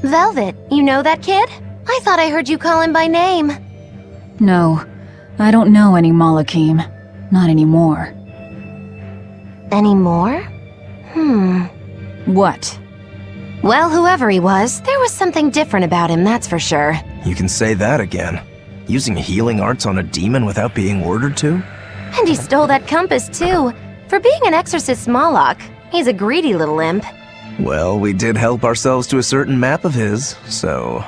Velvet, you know that kid? I thought I heard you call him by name. No, I don't know any Malakim. Not anymore. Anymore? What? Well, whoever he was, there was something different about him, that's for sure. You can say that again. Using healing arts on a demon without being ordered to? And he stole that compass, too. For being an exorcist Moloch, he's a greedy little imp. Well, we did help ourselves to a certain map of his, so...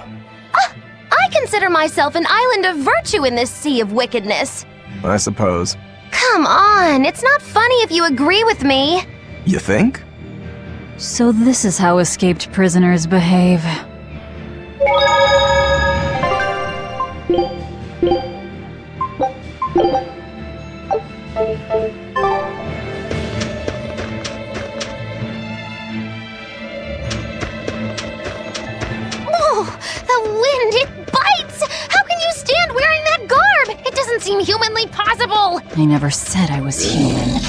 I consider myself an island of virtue in this sea of wickedness. I suppose. Come on, it's not funny if you agree with me. You think? So this is how escaped prisoners behave. The wind, it bites! How can you stand wearing that garb? It doesn't seem humanly possible! I never said I was human.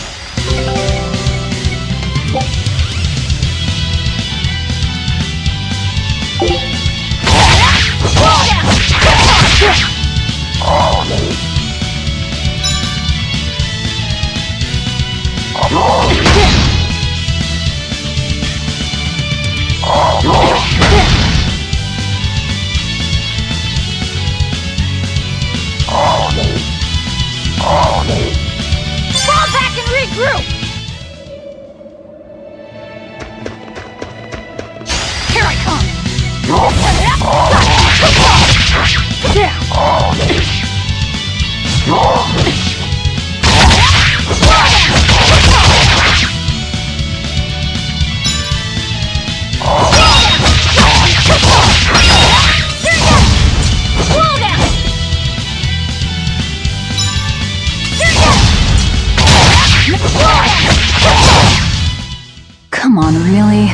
Fall back and regroup! Here I come! Come on, really?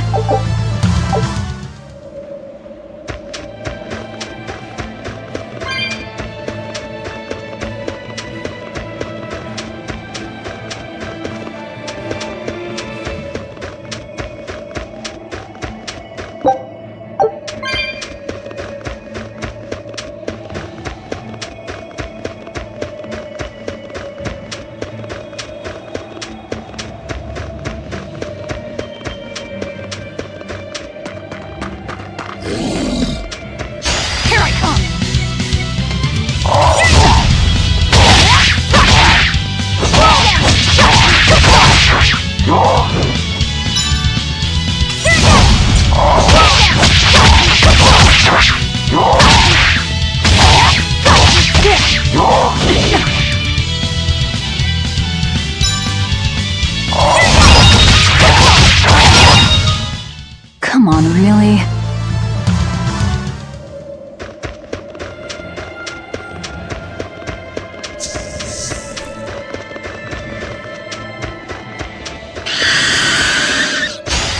Come on, really?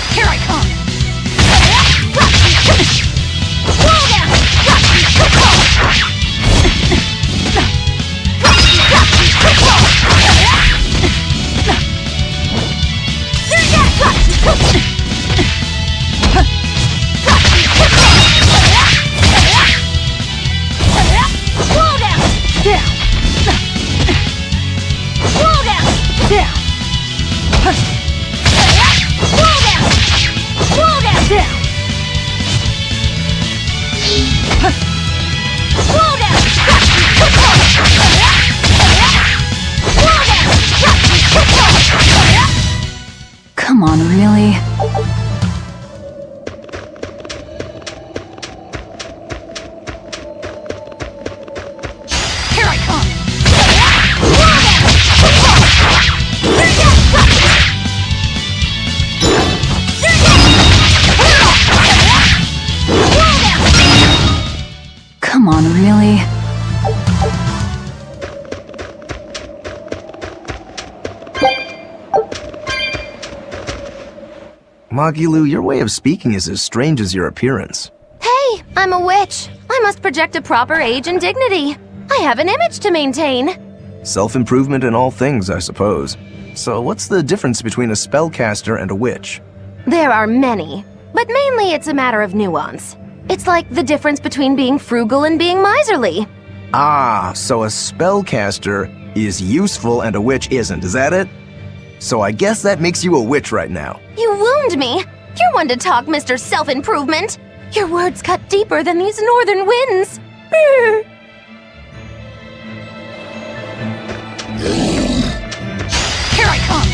Here I come! Come on, really? Here I come! Come on, really? Magilu, your way of speaking is as strange as your appearance. Hey, I'm a witch. I must project a proper age and dignity. I have an image to maintain. Self-improvement in all things, I suppose. So what's the difference between a spellcaster and a witch? There are many, but mainly it's a matter of nuance. It's like the difference between being frugal and being miserly. Ah, so a spellcaster is useful and a witch isn't, is that it? So I guess that makes you a witch right now. You wound me. You're one to talk, Mr. Self-Improvement. Your words cut deeper than these northern winds. Here I come!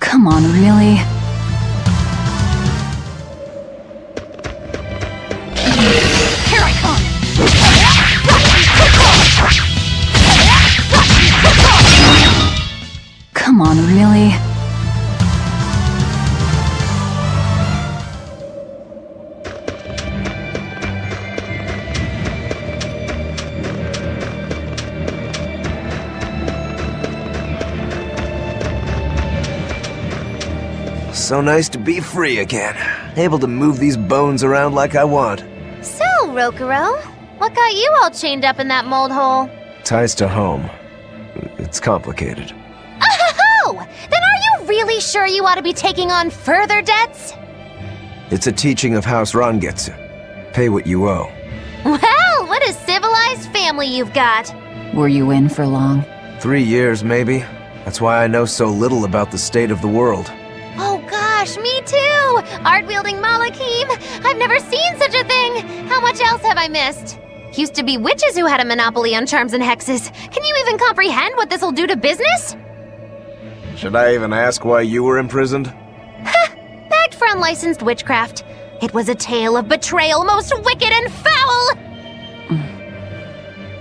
Come on, really? Here I come! Come on, really? So nice to be free again. Able to move these bones around like I want. So, Rokuro, what got you all chained up in that mold hole? Ties to home. It's complicated. Oh! Then are you really sure you ought to be taking on further debts? It's a teaching of House Rangetsu. Pay what you owe. Well, what a civilized family you've got. Were you in for long? 3 years, maybe. That's why I know so little about the state of the world. Oh gosh, me too! Art-wielding Malakim! I've never seen such a thing! How much else have I missed? Used to be witches who had a monopoly on charms and hexes. Can you even comprehend what this'll do to business? Should I even ask why you were imprisoned? Ha! Bagged for unlicensed witchcraft. It was a tale of betrayal most wicked and foul!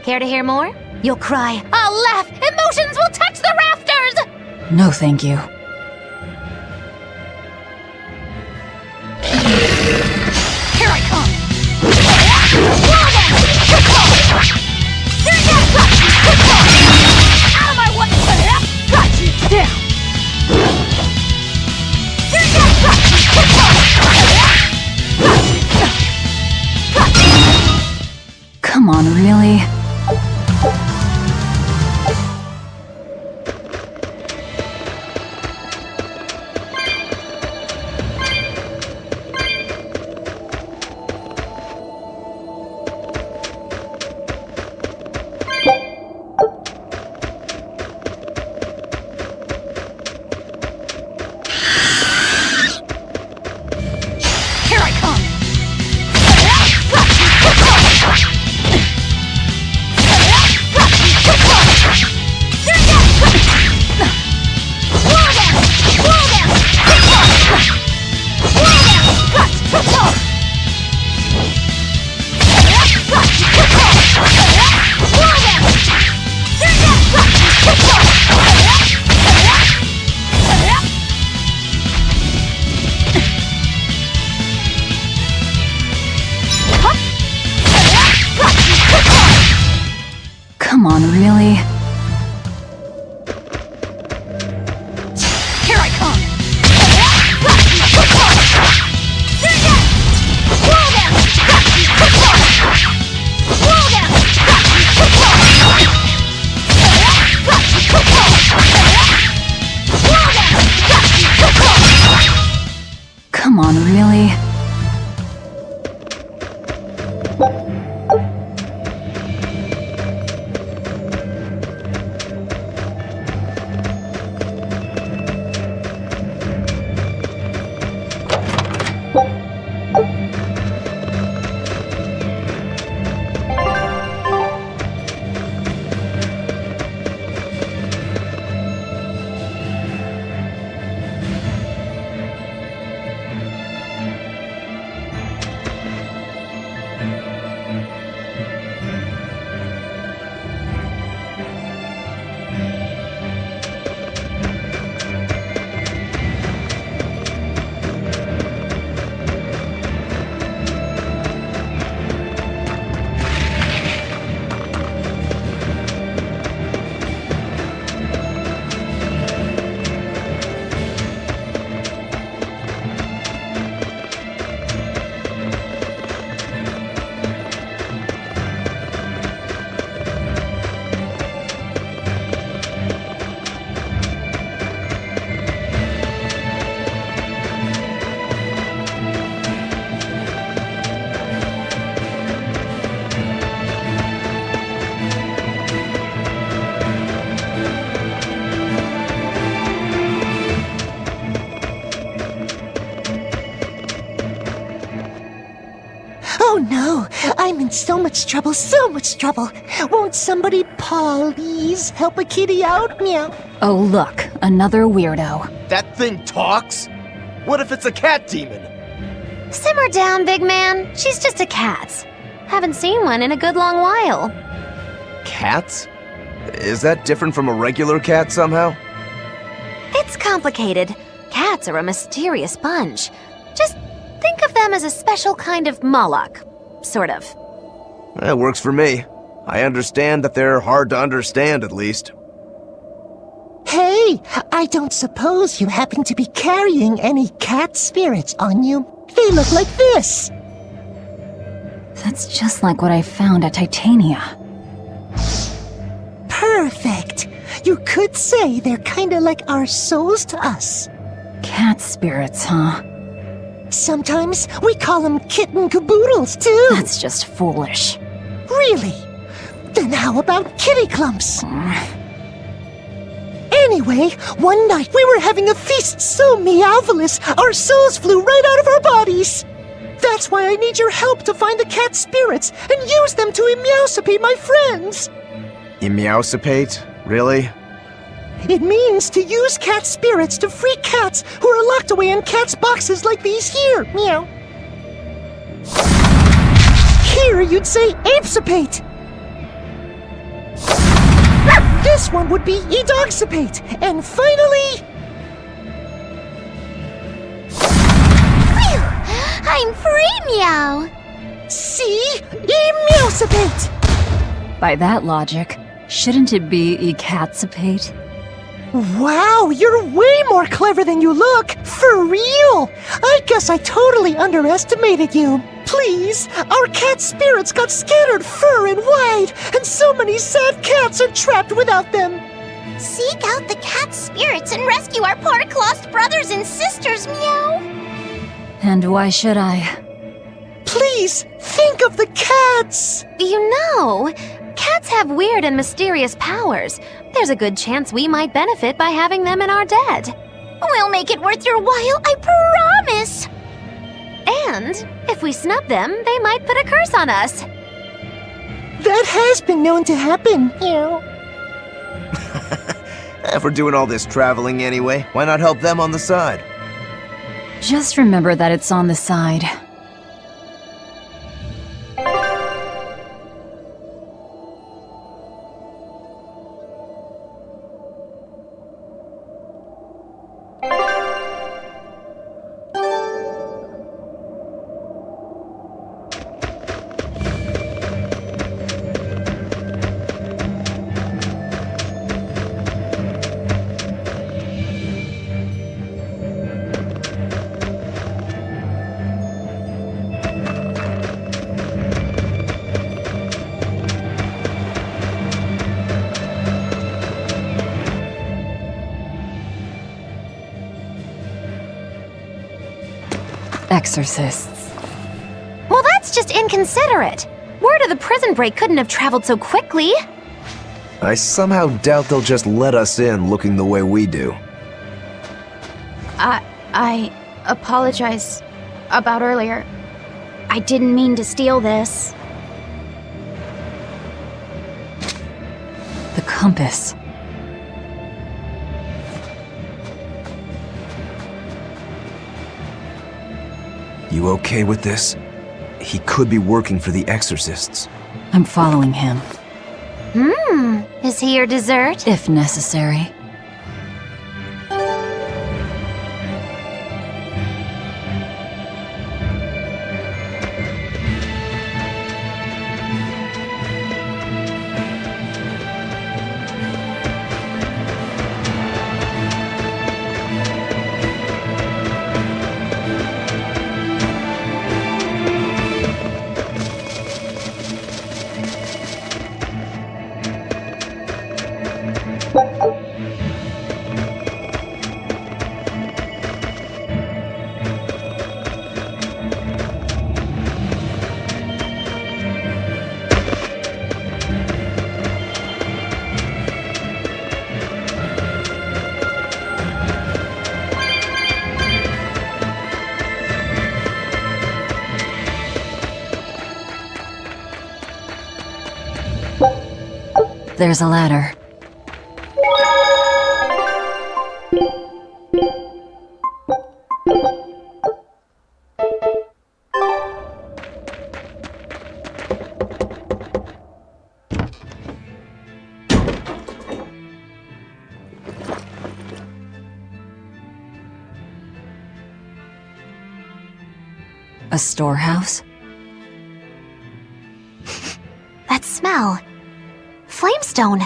Care to hear more? You'll cry, I'll laugh, emotions will touch the rafters! No, thank you. Here I come! Out of my way! Got you down! Come on, really? I'm in so much trouble, so much trouble. Won't somebody please help a kitty out? Meow. Oh look, another weirdo. That thing talks? What if it's a cat demon? Simmer down, big man. She's just a cat. Haven't seen one in a good long while. Cats? Is that different from a regular cat somehow? It's complicated. Cats are a mysterious bunch. Just think of them as a special kind of Moloch. Sort of. That works for me. I understand that they're hard to understand, at least. Hey, I don't suppose you happen to be carrying any cat spirits on you? They look like this. That's just like what I found at Titania. Perfect. You could say they're kinda like our souls to us. Cat spirits, huh? Sometimes we call them kitten caboodles, too. That's just foolish. Really? Then how about kitty clumps? Anyway, one night we were having a feast so meowvelous, our souls flew right out of our bodies. That's why I need your help to find the cat spirits and use them to emeowsipate my friends. Emeowsipate? Really? It means to use cat spirits to free cats who are locked away in cats' boxes like these here. Meow. Here you'd say apesipate. This one would be edogsipate. And finally... Phew! I'm free, meow! see? Emeowsipate. By that logic, shouldn't it be ecatsipate? Wow, you're way more clever than you look! For real! I guess I totally underestimated you. Please, our cat spirits got scattered far and wide, and so many sad cats are trapped without them. Seek out the cat spirits and rescue our poor lost brothers and sisters, meow! And why should I? Please, think of the cats! You know, cats have weird and mysterious powers. There's a good chance we might benefit by having them in our dead. We'll make it worth your while, I promise! And if we snub them, they might put a curse on us. That has been known to happen. If we're doing all this traveling anyway, why not help them on the side? Just remember that it's on the side. Exorcists. Well, that's just inconsiderate. Word of the prison break couldn't have traveled so quickly. I somehow doubt they'll just let us in looking the way we do. I apologize about earlier. I didn't mean to steal this. The compass. You okay with this? He could be working for the exorcists. I'm following him, Is he your dessert? if necessary. There's a ladder. A storehouse? That smell. Flamestone.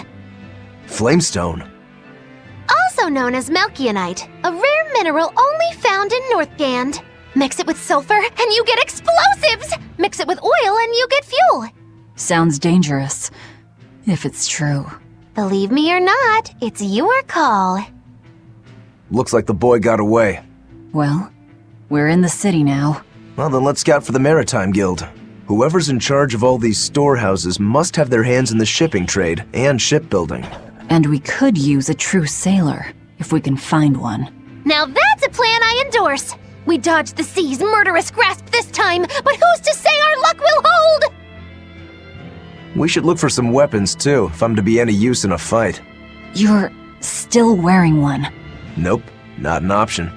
Flamestone. Also known as Melchionite, a rare mineral only found in Northgand. Mix it with sulfur and you get explosives! Mix it with oil and you get fuel. Sounds dangerous. If it's true. Believe me or not, it's your call. Looks like the boy got away. Well, we're in the city now. Well, then let's scout for the Maritime Guild. Whoever's in charge of all these storehouses must have their hands in the shipping trade and shipbuilding. And we could use a true sailor, if we can find one. Now that's a plan I endorse. We dodged the sea's murderous grasp this time, but who's to say our luck will hold? We should look for some weapons too, if I'm to be any use in a fight. You're still wearing one. Nope, not an option.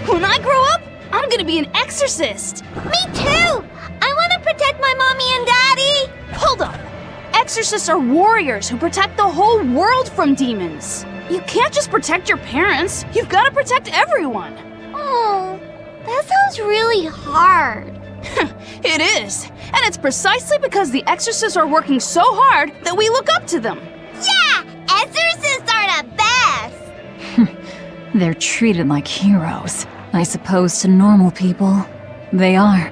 When I grow up, I'm gonna be an exorcist! Me too! I want to protect my mommy and daddy! Hold up! Exorcists are warriors who protect the whole world from demons! You can't just protect your parents, you've gotta protect everyone! Oh, that sounds really hard. It is! And it's precisely because the exorcists are working so hard that we look up to them! Yeah! Exorcists are the best! They're treated like heroes. I suppose to normal people, they are.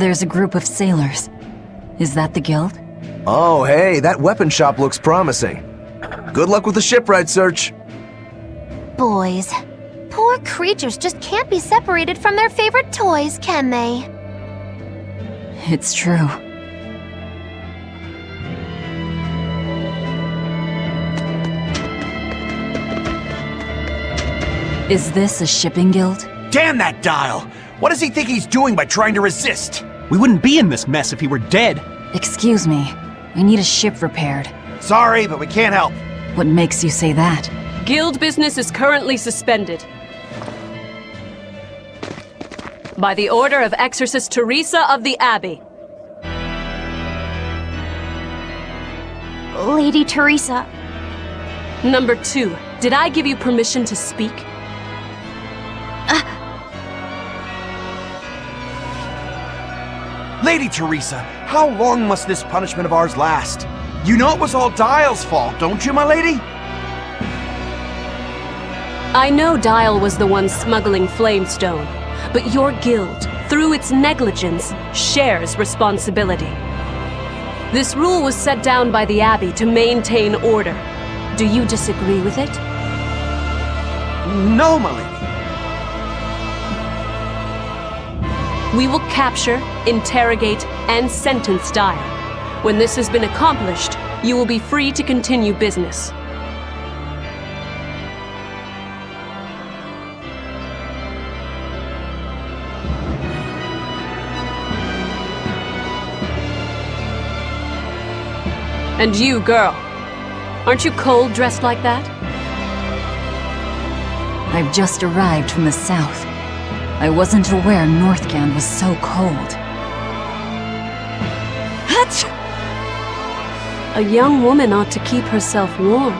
There's a group of sailors. Is that the guild? Oh, hey, that weapon shop looks promising. Good luck with the shipwright search. Boys. Poor creatures just can't be separated from their favorite toys, can they? It's true. Is this a shipping guild? Damn that dial! What does he think he's doing by trying to resist? We wouldn't be in this mess if he were dead. Excuse me. I need a ship repaired. Sorry, but we can't help. What makes you say that? Guild business is currently suspended. By the order of Exorcist Teresa of the Abbey. Lady Teresa. Number 2, did I give you permission to speak? Lady Teresa, how long must this punishment of ours last? You know it was all Dial's fault, don't you, my lady? I know Dial was the one smuggling Flamestone, but your guild, through its negligence, shares responsibility. This rule was set down by the Abbey to maintain order. Do you disagree with it? No, my lady. We will capture, interrogate, and sentence Dial. When this has been accomplished, you will be free to continue business. And you, girl, aren't you cold dressed like that? I've just arrived from the south. I wasn't aware Northgand was so cold. Hatch! A young woman ought to keep herself warm.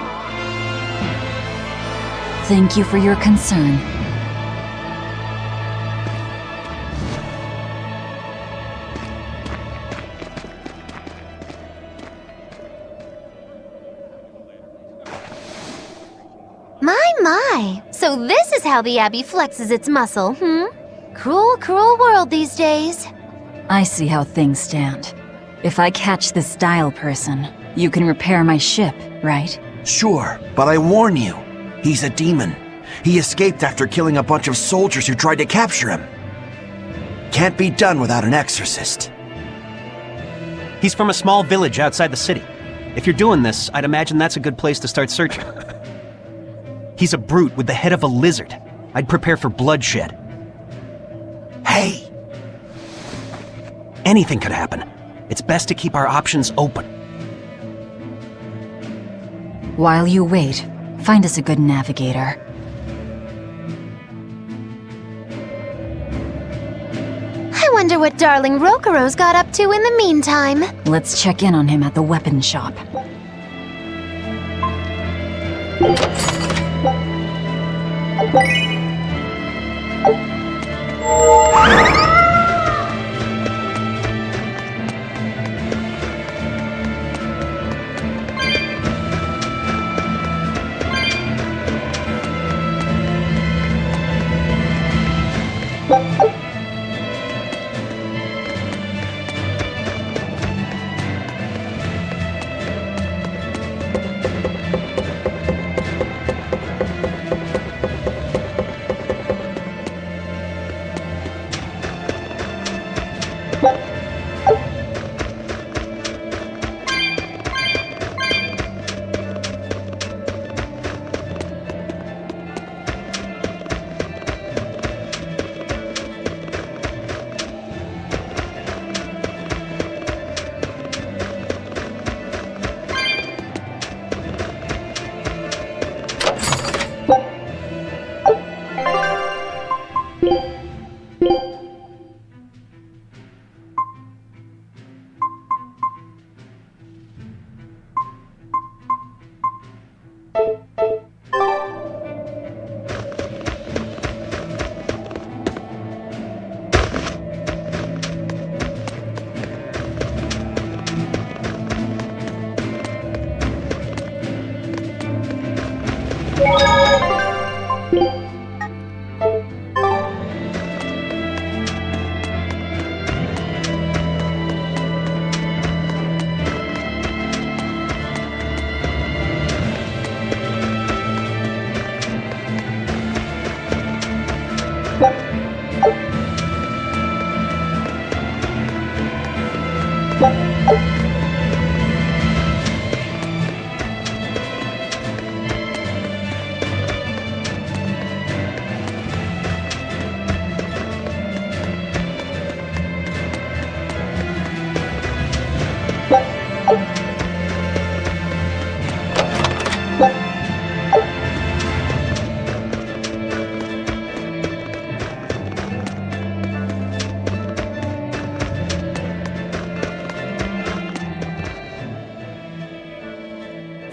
Thank you for your concern. My. So this is how the Abbey flexes its muscle, Cruel, cruel world these days. I see how things stand. If I catch this Dial person, you can repair my ship, right? Sure, but I warn you, he's a demon. He escaped after killing a bunch of soldiers who tried to capture him. Can't be done without an exorcist. He's from a small village outside the city. If you're doing this, I'd imagine that's a good place to start searching. He's a brute with the head of a lizard. I'd prepare for bloodshed. Hey! Anything could happen. It's best to keep our options open. While you wait, find us a good navigator. I wonder what darling Rokuro's got up to in the meantime. Let's check in on him at the weapon shop.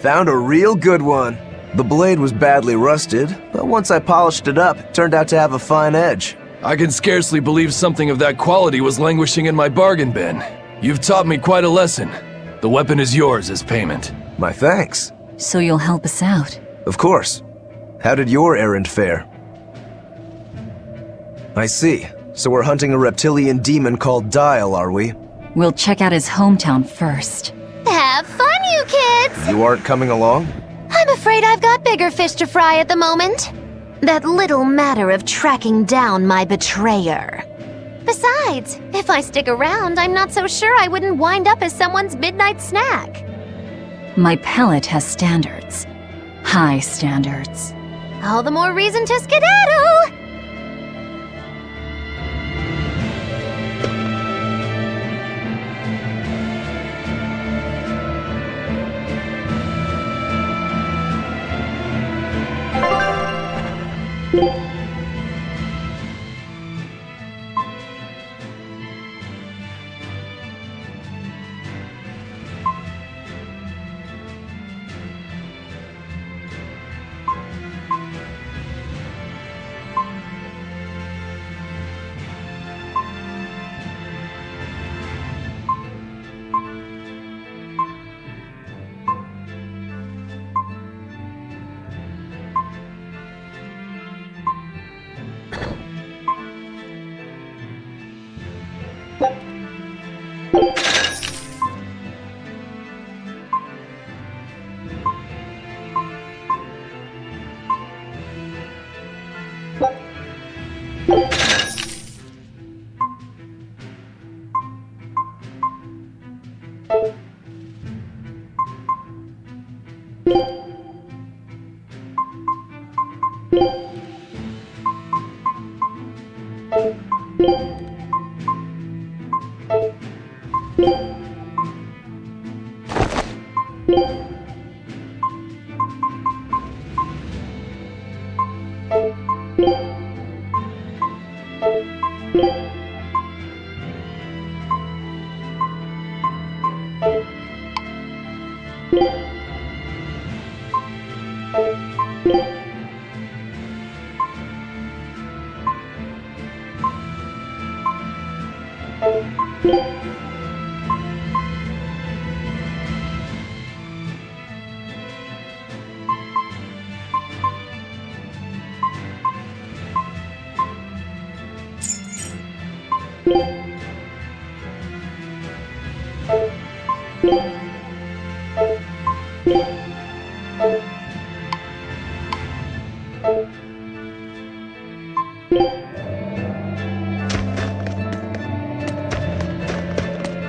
Found a real good one. The blade was badly rusted, but once I polished it up, it turned out to have a fine edge. I can scarcely believe something of that quality was languishing in my bargain bin. You've taught me quite a lesson. The weapon is yours as payment. My thanks. So you'll help us out? Of course. How did your errand fare? I see. So we're hunting a reptilian demon called Dial, are we? We'll check out his hometown first. Have fun, you kids! You aren't coming along? I'm afraid I've got bigger fish to fry at the moment. That little matter of tracking down my betrayer. Besides, if I stick around, I'm not so sure I wouldn't wind up as someone's midnight snack. My pellet has standards. High standards. All the more reason to skedaddle!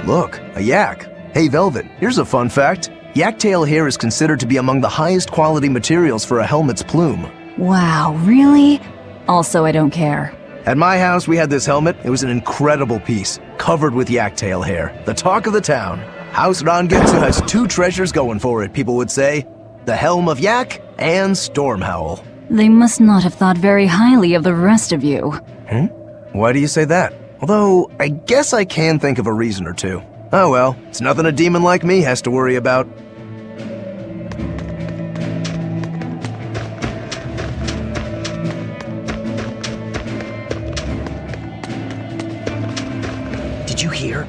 Look, a yak. Hey, Velvet, here's a fun fact. Yak tail hair is considered to be among the highest quality materials for a helmet's plume. Wow, really? Also, I don't care. At my house, we had this helmet. It was an incredible piece, covered with yak tail hair. The talk of the town. House Rangetsu has two treasures going for it, people would say. The Helm of Yak and Stormhowl. They must not have thought very highly of the rest of you. Why do you say that? Although, I guess I can think of a reason or two. Oh well, it's nothing a demon like me has to worry about. Did you hear?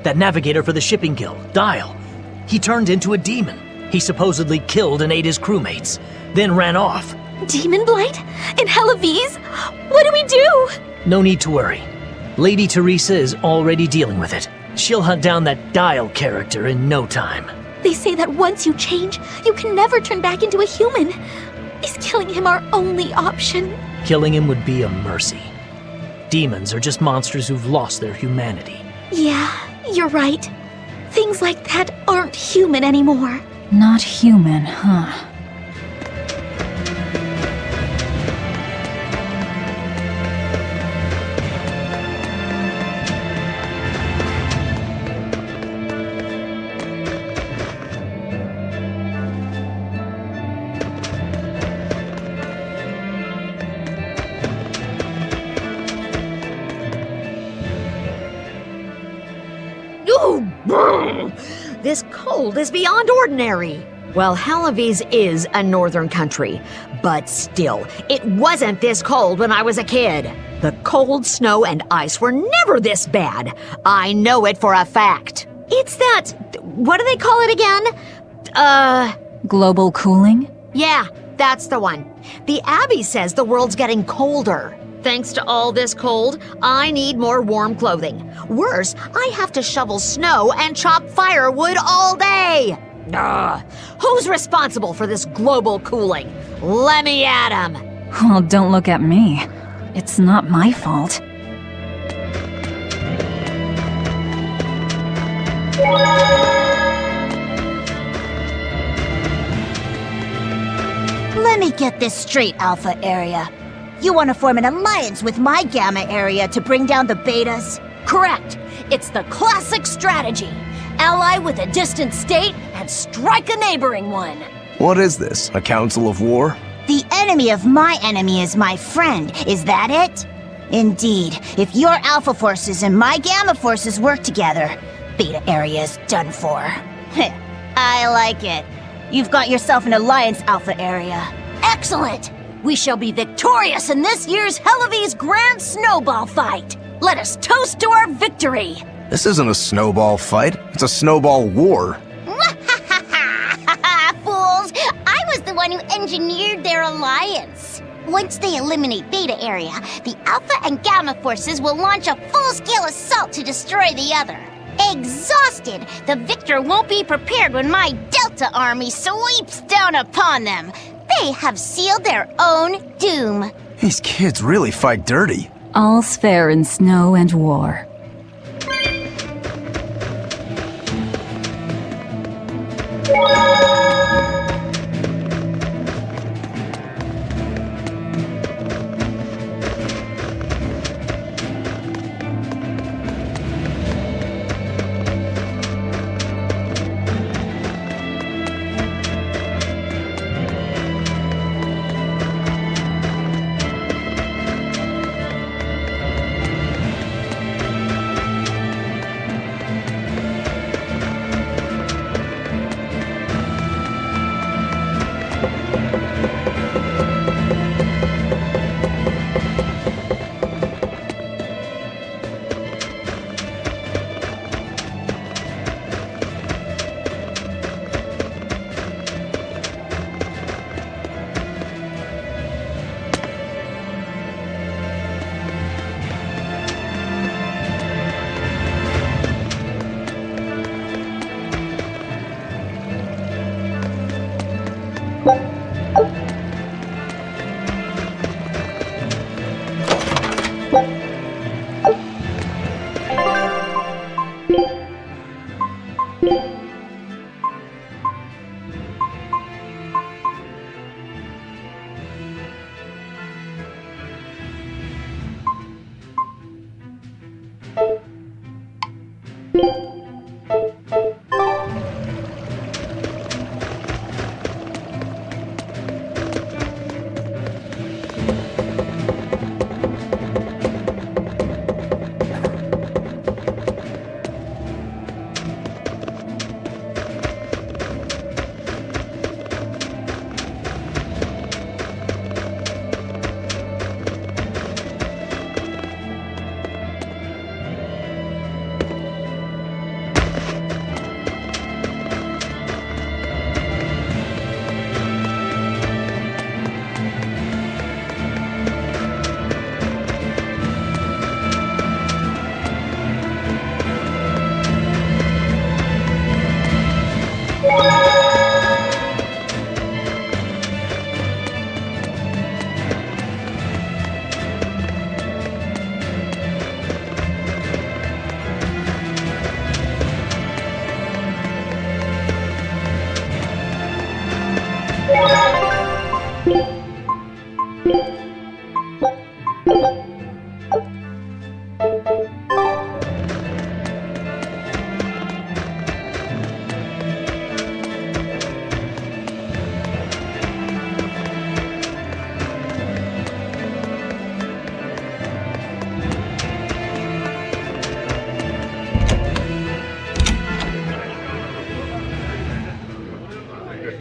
That navigator for the shipping guild, Dial. He turned into a demon. He supposedly killed and ate his crewmates, then ran off. Demon blight? In Hellevese? What do we do? No need to worry. Lady Teresa is already dealing with it. She'll hunt down that Dial character in no time. They say that once you change, you can never turn back into a human. Is killing him our only option? Killing him would be a mercy. Demons are just monsters who've lost their humanity. Yeah, you're right. Things like that aren't human anymore. Not human, huh? This cold is beyond ordinary. Well, Halavis is a northern country, but still, it wasn't this cold when I was a kid. The cold, snow, and ice were never this bad. I know it for a fact. It's that... what do they call it again? Global cooling? Yeah, that's the one. The Abbey says the world's getting colder. Thanks to all this cold, I need more warm clothing. Worse, I have to shovel snow and chop firewood all day. Ugh. Who's responsible for this global cooling? Let me at 'em. Well, don't look at me. It's not my fault. Let me get this straight, Alpha Area. You want to form an alliance with my Gamma Area to bring down the Betas? Correct. It's the classic strategy. Ally with a distant state and strike a neighboring one. What is this, a council of war? The enemy of my enemy is my friend. Is that it? Indeed. If your Alpha forces and my Gamma forces work together, Beta Area is done for. I like it. You've got yourself an alliance, Alpha Area. Excellent. We shall be victorious in this year's Halavis Grand Snowball Fight. Let us toast to our victory. This isn't a snowball fight. It's a snowball war. Fools! I was the one who engineered their alliance. Once they eliminate Beta Area, the Alpha and Gamma forces will launch a full-scale assault to destroy the other. Exhausted, the victor won't be prepared when my Delta army sweeps down upon them. They have sealed their own doom. These kids really fight dirty. All's fair in snow and war.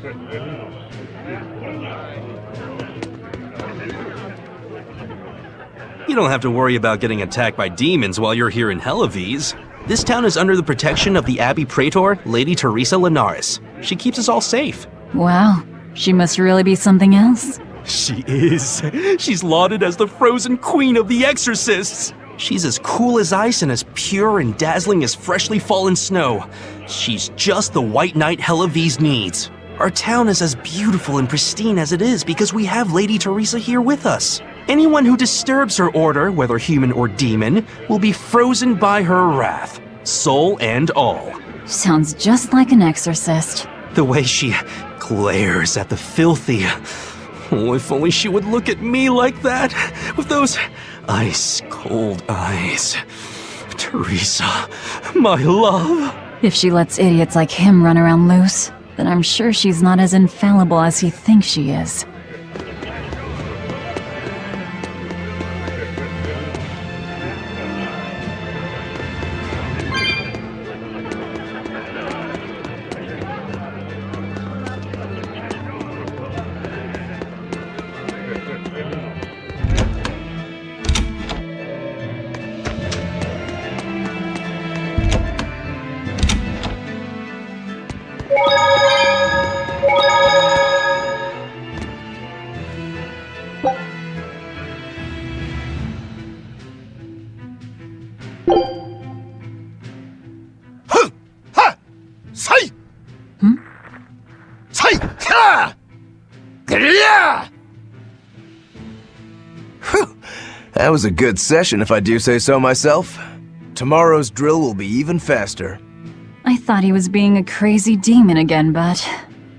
You don't have to worry about getting attacked by demons while you're here in Helavies. This town is under the protection of the Abbey Praetor, Lady Teresa Linares. She keeps us all safe. Wow, she must really be something else. She is. She's lauded as the frozen queen of the exorcists. She's as cool as ice and as pure and dazzling as freshly fallen snow. She's just the white knight Helavies needs. Our town is as beautiful and pristine as it is because we have Lady Teresa here with us. Anyone who disturbs her order, whether human or demon, will be frozen by her wrath, soul and all. Sounds just like an exorcist. The way she glares at the filthy. Oh, if only she would look at me like that, with those ice-cold eyes. Teresa, my love. If she lets idiots like him run around loose, then I'm sure she's not as infallible as he thinks she is. That was a good session, if I do say so myself. Tomorrow's drill will be even faster. I thought he was being a crazy demon again, but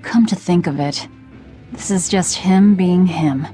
come to think of it, this is just him being him.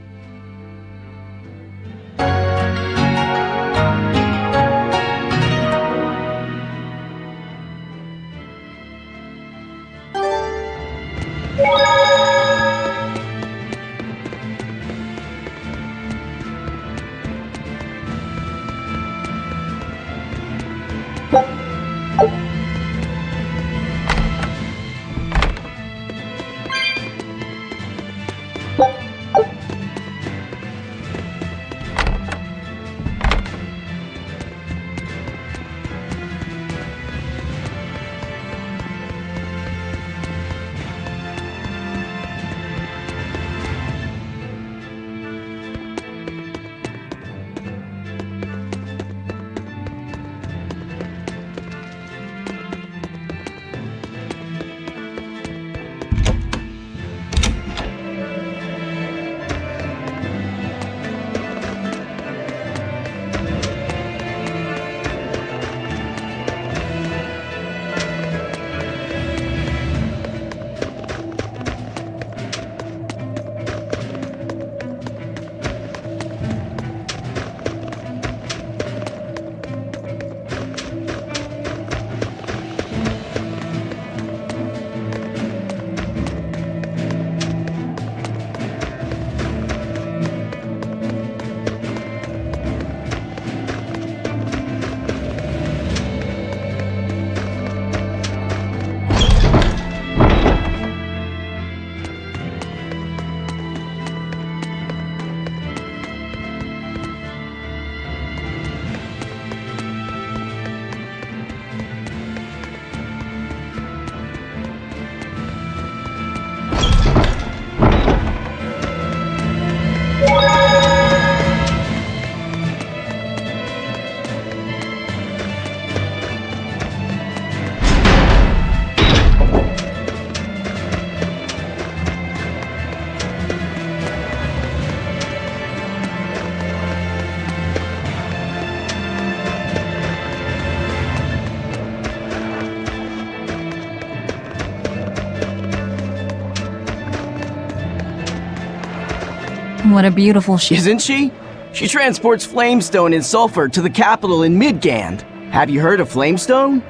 What a beautiful ship. Isn't she? She transports flamestone and sulfur to the capital in Midgand. Have you heard of flamestone?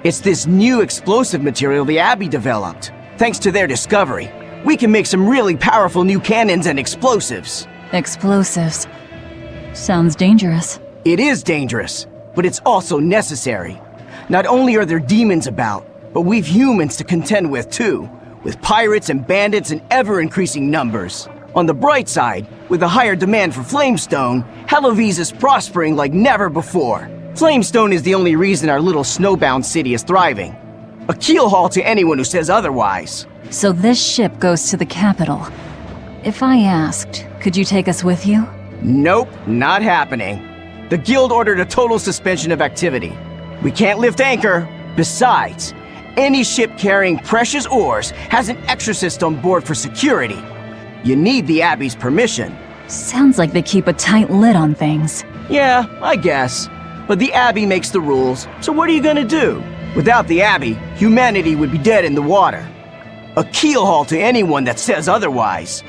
It's this new explosive material the Abbey developed. Thanks to their discovery, we can make some really powerful new cannons and explosives. Explosives. Sounds dangerous. It is dangerous, but it's also necessary. Not only are there demons about, but we've humans to contend with too. with pirates and bandits in ever-increasing numbers. On the bright side, with a higher demand for Flamestone, Heloise is prospering like never before. Flamestone is the only reason our little snowbound city is thriving. A keelhaul to anyone who says otherwise. So this ship goes to the capital. If I asked, could you take us with you? Nope, not happening. The guild ordered a total suspension of activity. We can't lift anchor. Besides, any ship carrying precious ores has an exorcist on board for security. You need the Abbey's permission. Sounds like they keep a tight lid on things. Yeah, I guess. But the Abbey makes the rules, so what are you gonna do? Without the Abbey, humanity would be dead in the water. A keelhaul to anyone that says otherwise.